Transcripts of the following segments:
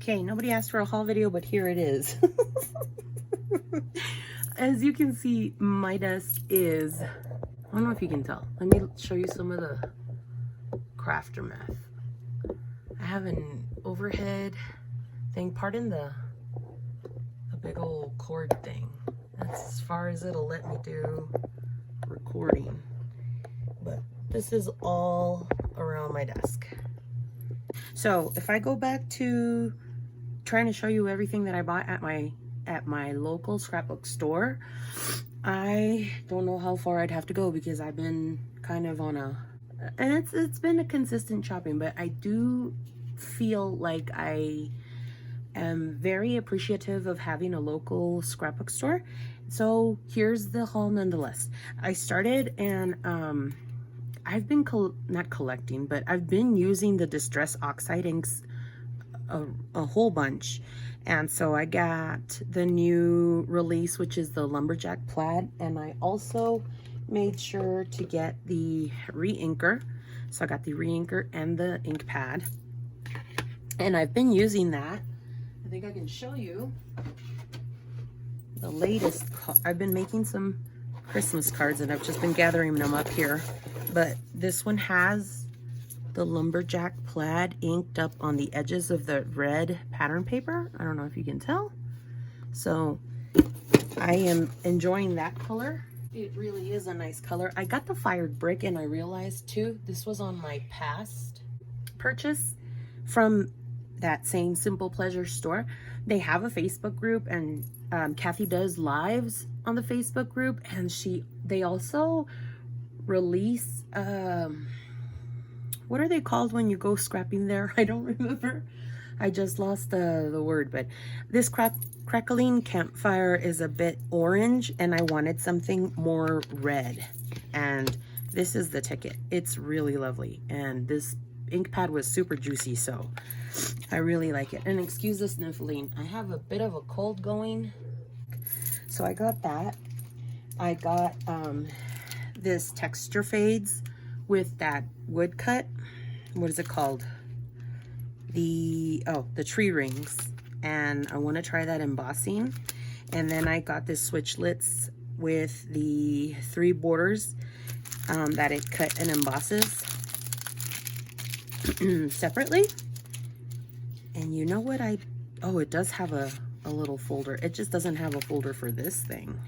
Okay, nobody asked for a haul video, but here it is. As you can see, my desk is, I don't know if you can tell. Let me show you some of the crafter math. I have an overhead thing, pardon the big old cord thing. That's as far as it'll let me do recording. But this is all around my desk. So if I go back to trying to show you everything that I bought at my local scrapbook store, I don't know how far I'd have to go because I've been kind of on a, and it's been a consistent shopping, but I do feel like I am very appreciative of having a local scrapbook store. So here's the haul nonetheless. I started, and I've been not collecting, but I've been using the Distress Oxide inks a whole bunch. And so I got the new release, which is the Lumberjack Plaid, and I also made sure to get the re-inker. So I got the re-inker and the ink pad, and I've been using that. I think I can show you the latest. I've been making some Christmas cards, and I've just been gathering them up here. But this one has the Lumberjack Plaid inked up on the edges of the red pattern paper. I don't know if you can tell. So I am enjoying that color. It really is a nice color. I got the fired brick, and I realized too, this was on my past purchase from that same Simple Pleasure store. They have a Facebook group, and Kathy does lives on the Facebook group, and they also release what are they called when you go scrapping there? I don't remember. I just lost the word. But this crackling campfire is a bit orange, and I wanted something more red, and this is the ticket. It's really lovely, and this ink pad was super juicy, so I really like it. And excuse the sniffling, I have a bit of a cold going. So I got that. I got this texture fades with that wood cut. What is it called? The tree rings. And I want to try that embossing. And then I got this switchlets with the 3 borders that it cut and embosses separately. And you know what it does have a little folder. It just doesn't have a folder for this thing.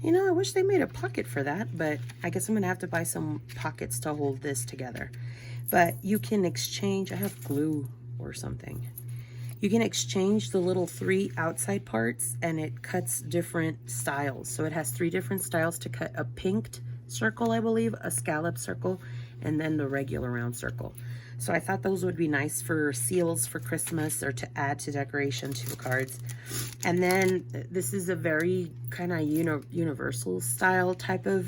You know, I wish they made a pocket for that, but I guess I'm gonna have to buy some pockets to hold this together. But you can exchange, I have glue or something. You can exchange the little 3 outside parts, and it cuts different styles. So it has 3 different styles to cut: a pinked circle, I believe, a scallop circle, and then the regular round circle. So I thought those would be nice for seals for Christmas, or to add to decoration to the cards. And then this is a very kind of universal style type of,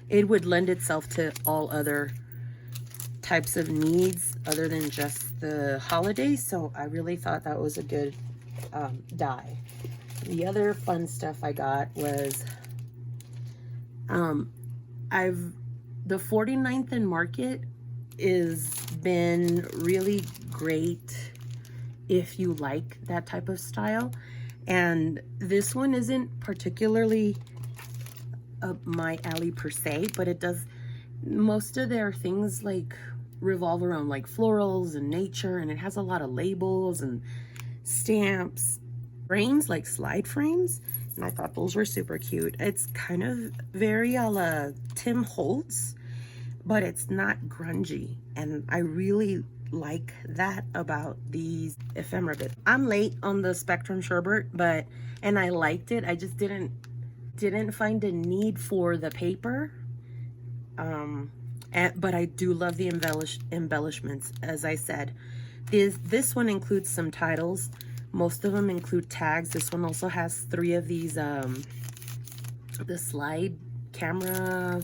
it would lend itself to all other types of needs other than just the holidays. So I really thought that was a good die. The other fun stuff I got was, the 49th and Market is been really great if you like that type of style, and this one isn't particularly up my alley per se, but it does, most of their things like revolve around like florals and nature, and it has a lot of labels and stamps, frames, like slide frames, and I thought those were super cute. It's kind of very a la Tim Holtz, but it's not grungy, and I really like that about these ephemera bits. I'm late on the Spectrum Sherbet, and I liked it. I just didn't find a need for the paper, but I do love the embellishments. As I said, this one includes some titles. Most of them include tags. This one also has 3 of these the slide camera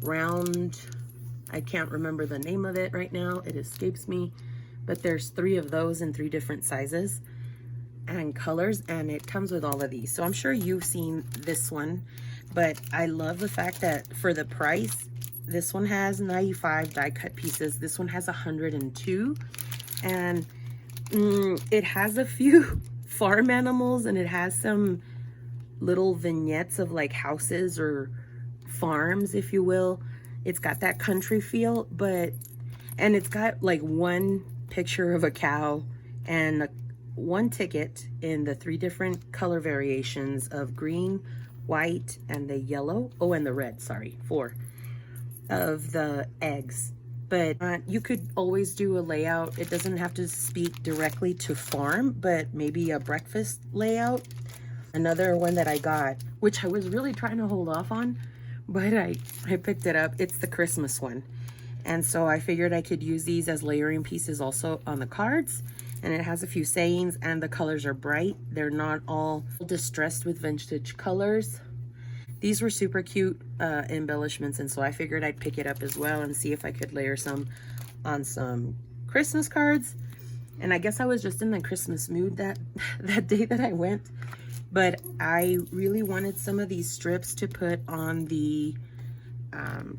round, I can't remember the name of it right now, it escapes me, but there's 3 of those in 3 different sizes and colors, and it comes with all of these. So I'm sure you've seen this one, but I love the fact that for the price, this one has 95 die cut pieces, this one has 102, and It has a few farm animals, and it has some little vignettes of like houses or farms, if you will. It's got that country feel, and it's got like one picture of a cow and one ticket in the 3 different color variations of green, white, and the yellow. Oh, and the red, sorry, 4 of the eggs. But you could always do a layout. It doesn't have to speak directly to farm, but maybe a breakfast layout. Another one that I got, which I was really trying to hold off on, but I picked it up. It's the Christmas one. And so I figured I could use these as layering pieces also on the cards. And it has a few sayings, and the colors are bright. They're not all distressed with vintage colors. These were super cute embellishments, and so I figured I'd pick it up as well and see if I could layer some on some Christmas cards. And I guess I was just in the Christmas mood that day that I went. But I really wanted some of these strips to put on the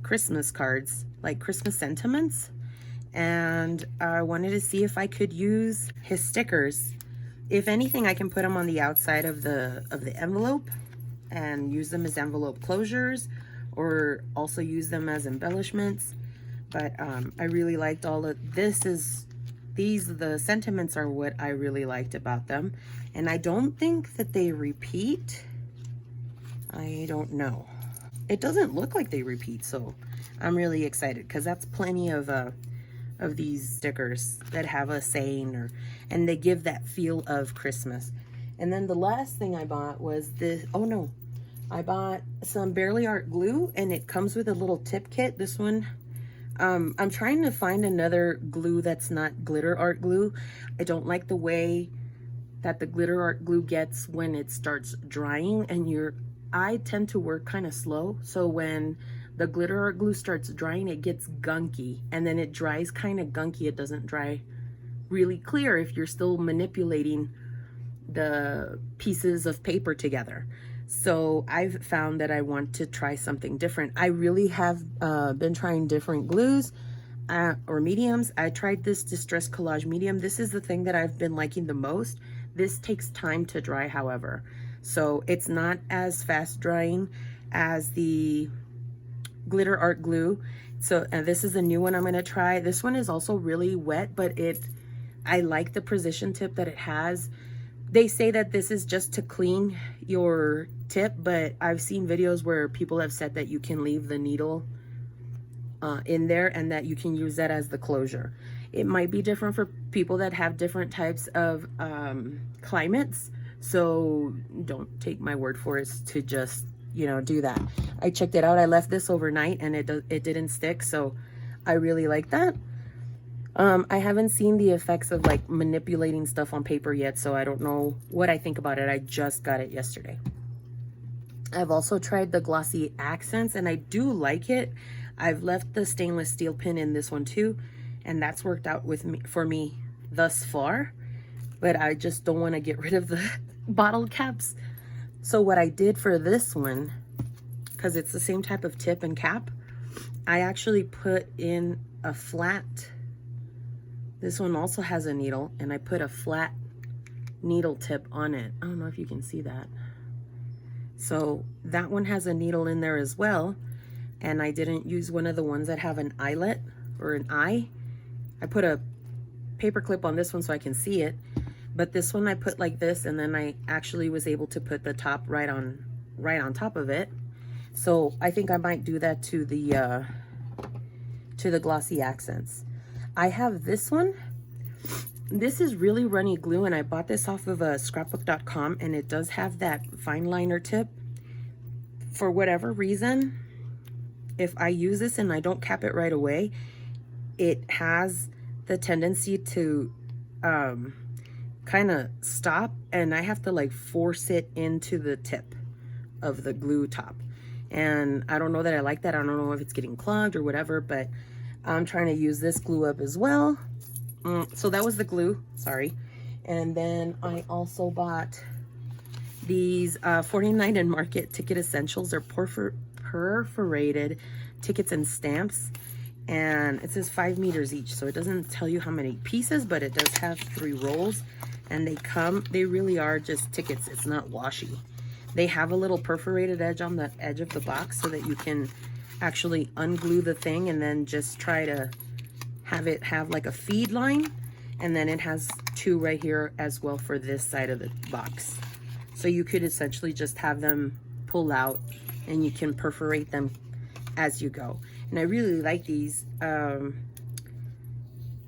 Christmas cards, like Christmas sentiments. And I wanted to see if I could use his stickers. If anything, I can put them on the outside of the envelope and use them as envelope closures, or also use them as embellishments. But I really liked all of this. The sentiments are what I really liked about them. And I don't think that they repeat. I don't know. It doesn't look like they repeat, so I'm really excited because that's plenty of these stickers that have a saying, and they give that feel of Christmas. And then the last thing I bought was this. Oh no, I bought some Barely Art glue, and it comes with a little tip kit. This one, I'm trying to find another glue that's not glitter art glue. I don't like the way that the glitter art glue gets when it starts drying, and I tend to work kind of slow. So when the glitter art glue starts drying, it gets gunky, and then it dries kind of gunky. It doesn't dry really clear if you're still manipulating the pieces of paper together. So I've found that I want to try something different. I really have been trying different glues or mediums. I tried this Distress Collage medium. This is the thing that I've been liking the most. This takes time to dry, however. So it's not as fast drying as the glitter art glue. So this is a new one I'm going to try. This one is also really wet, but I like the precision tip that it has. They say that this is just to clean your tip, but I've seen videos where people have said that you can leave the needle in there and that you can use that as the closure. It might be different for people that have different types of climates, so don't take my word for it to just, do that. I checked it out. I left this overnight and it didn't stick, so I really like that. I haven't seen the effects of like manipulating stuff on paper yet, so I don't know what I think about it. I just got it yesterday. I've also tried the glossy accents, and I do like it. I've left the stainless steel pin in this one too, and that's worked out for me thus far, but I just don't want to get rid of the bottle caps. So what I did for this one, because it's the same type of tip and cap, I actually put in a flat. This one also has a needle, and I put a flat needle tip on it. I don't know if you can see that. So that one has a needle in there as well, and I didn't use one of the ones that have an eyelet or an eye. I put a paper clip on this one so I can see it, but this one I put like this, and then I actually was able to put the top right on top of it. So I think I might do that to the glossy accents. I have this one. This is really runny glue, and I bought this off of scrapbook.com, and it does have that fine liner tip. For whatever reason, if I use this and I don't cap it right away, it has the tendency to kind of stop, and I have to like force it into the tip of the glue top. And I don't know that I like that. I don't know if it's getting clogged or whatever, but I'm trying to use this glue up as well. So that was the glue, sorry. And then I also bought these 49 Market Ticket Essentials. They're perforated tickets and stamps. and it says 5 meters each, so it doesn't tell you how many pieces, but it does have 3 rolls, and they really are just tickets. It's not washi. They have a little perforated edge on the edge of the box so that you can actually unglue the thing and then just try to have it have like a feed line, and then it has 2 right here as well for this side of the box. So you could essentially just have them pull out and you can perforate them as you go. And I really like these.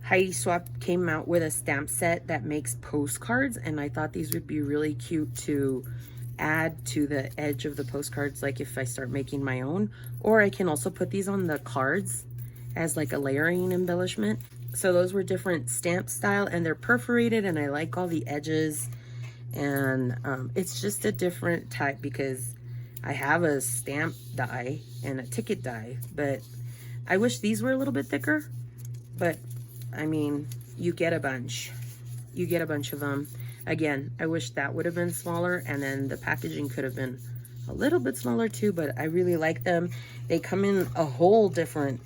Heidi Swap came out with a stamp set that makes postcards, and I thought these would be really cute to add to the edge of the postcards, like if I start making my own. Or I can also put these on the cards as like a layering embellishment. So those were different stamp style, and they're perforated, and I like all the edges. And it's just a different type because I have a stamp die and a ticket die, but I wish these were a little bit thicker. But I mean, you get a bunch. You get a bunch of them. Again, I wish that would have been smaller, and then the packaging could have been a little bit smaller too, but I really like them. They come in a whole different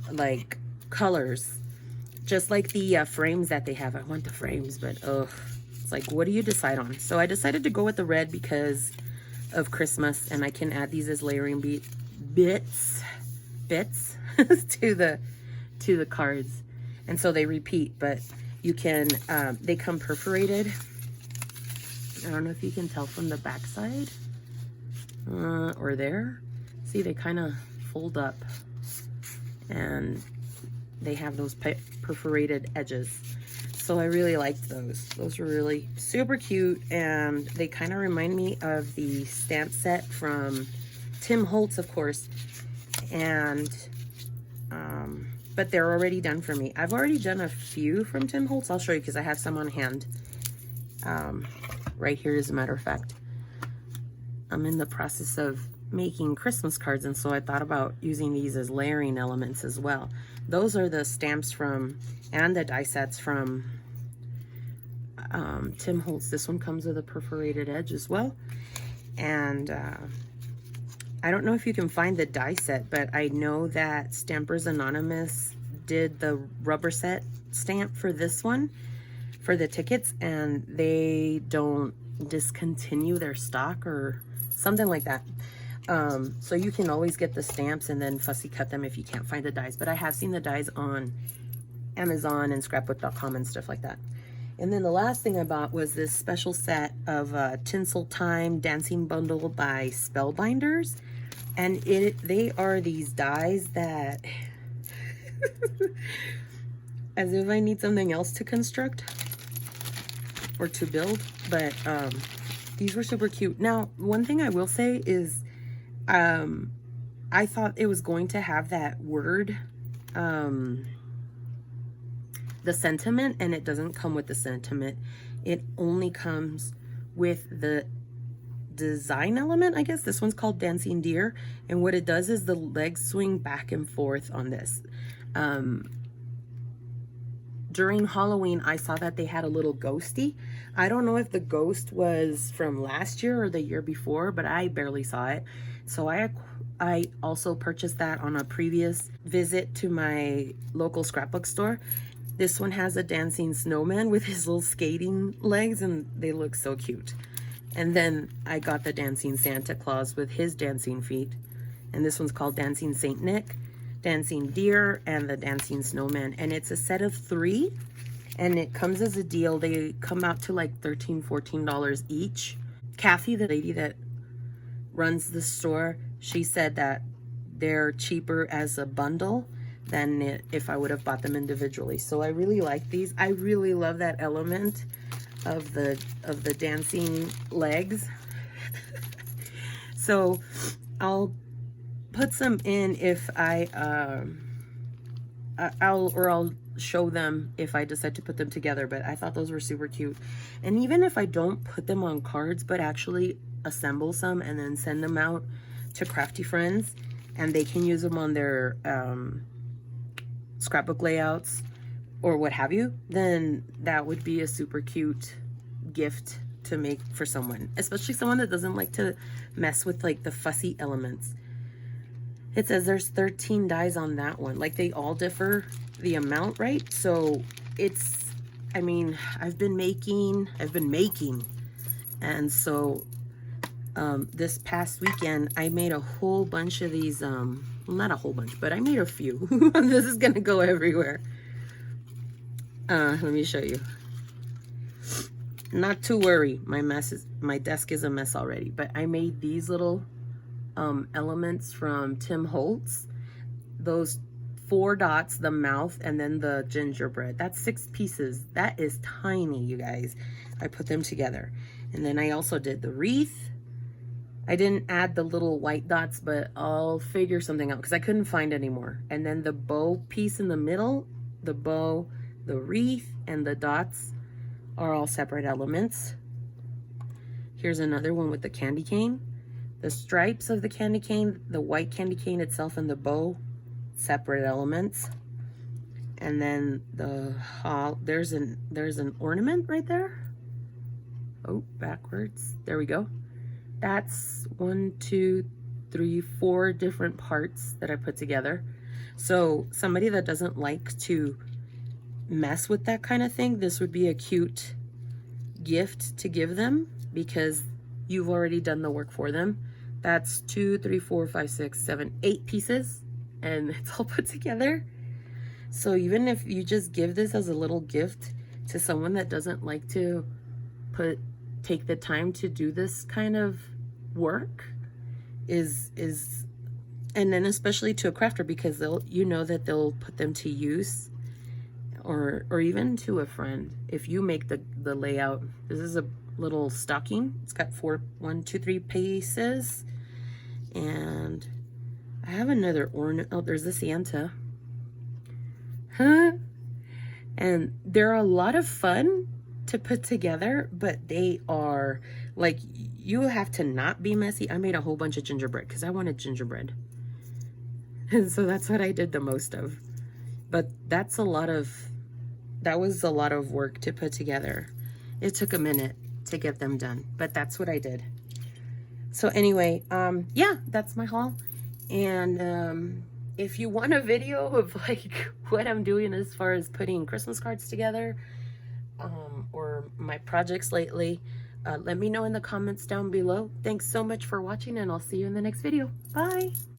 like colors, just like the frames that they have. I want the frames, but it's like, what do you decide on? So I decided to go with the red because of Christmas, and I can add these as layering bits to the cards, and so they repeat. But you can they come perforated. I don't know if you can tell from the back side or there. See, they kind of fold up, and they have those perforated edges. So I really liked those. Those were really super cute, and they kind of remind me of the stamp set from Tim Holtz, of course. And but they're already done for me. I've already done a few from Tim Holtz. I'll show you because I have some on hand. Right here, as a matter of fact. I'm in the process of making Christmas cards, and so I thought about using these as layering elements as well. Those are the stamps from, and the die sets from Tim Holtz. This one comes with a perforated edge as well. And I don't know if you can find the die set, but I know that Stampers Anonymous did the rubber set stamp for this one, for the tickets, and they don't discontinue their stock or something like that. So you can always get the stamps and then fussy cut them if you can't find the dies. But I have seen the dies on Amazon and scrapbook.com and stuff like that. And then the last thing I bought was this special set of Tinsel Time Dancing Bundle by Spellbinders. And they are these dies that, as if I need something else to construct or to build. But these were super cute. Now, one thing I will say is I thought it was going to have that word, the sentiment, and it doesn't come with the sentiment. It only comes with the design element, I guess. This one's called Dancing Deer, and what it does is the legs swing back and forth on this. During Halloween, I saw that they had a little ghosty. I don't know if the ghost was from last year or the year before, but I barely saw it. So I also purchased that on a previous visit to my local scrapbook store. This one has a dancing snowman with his little skating legs, and they look so cute. And then I got the dancing Santa Claus with his dancing feet. And this one's called Dancing Saint Nick, Dancing Deer, and the Dancing Snowman. And it's a set of 3, and it comes as a deal. They come out to like $13, $14 each. Kathy, the lady that runs the store, she said that they're cheaper as a bundle than if I would have bought them individually. So I really like these. I really love that element of the dancing legs. So I'll put some in if I'll show them if I decide to put them together. But I thought those were super cute. And even if I don't put them on cards, but actually assemble some and then send them out to crafty friends, and they can use them on their scrapbook layouts or what have you, then that would be a super cute gift to make for someone, especially someone that doesn't like to mess with like the fussy elements. It says there's 13 dies on that one. Like, they all differ the amount, right? So it's, I mean, I've been making, and so this past weekend I made a whole bunch of these, well, not a whole bunch, but I made a few. This is gonna go everywhere. Let me show you. Not to worry, my desk is a mess already, but I made these little elements from Tim Holtz. Those 4 dots, the mouth, and then the gingerbread. That's 6 pieces. That is tiny, you guys. I put them together. And then I also did the wreath. I didn't add the little white dots, but I'll figure something out because I couldn't find any more. And then the bow piece in the middle, the bow, the wreath, and the dots are all separate elements. Here's another one with the candy cane. The stripes of the candy cane, the white candy cane itself, and the bow, separate elements. And then the there's an ornament right there. Oh, backwards. There we go. That's 1, 2, 3, 4 different parts that I put together. So somebody that doesn't like to mess with that kind of thing, this would be a cute gift to give them because you've already done the work for them. That's 2, 3, 4, 5, 6, 7, 8 pieces, and it's all put together. So even if you just give this as a little gift to someone that doesn't like to take the time to do this kind of work, is and then especially to a crafter, because they'll, you know, that they'll put them to use, or even to a friend. If you make the layout, this is a little stocking. It's got 1, 2, 3 pieces, and I have another ornament. Oh, there's the Santa. Huh? And they're a lot of fun to put together, but they are like, you have to not be messy. I made a whole bunch of gingerbread because I wanted gingerbread, and so that's what I did the most of. But that was a lot of work to put together. It took a minute to get them done, but that's what I did. So anyway, yeah, that's my haul. And if you want a video of like what I'm doing as far as putting Christmas cards together, or my projects lately, let me know in the comments down below. Thanks so much for watching, and I'll see you in the next video. Bye.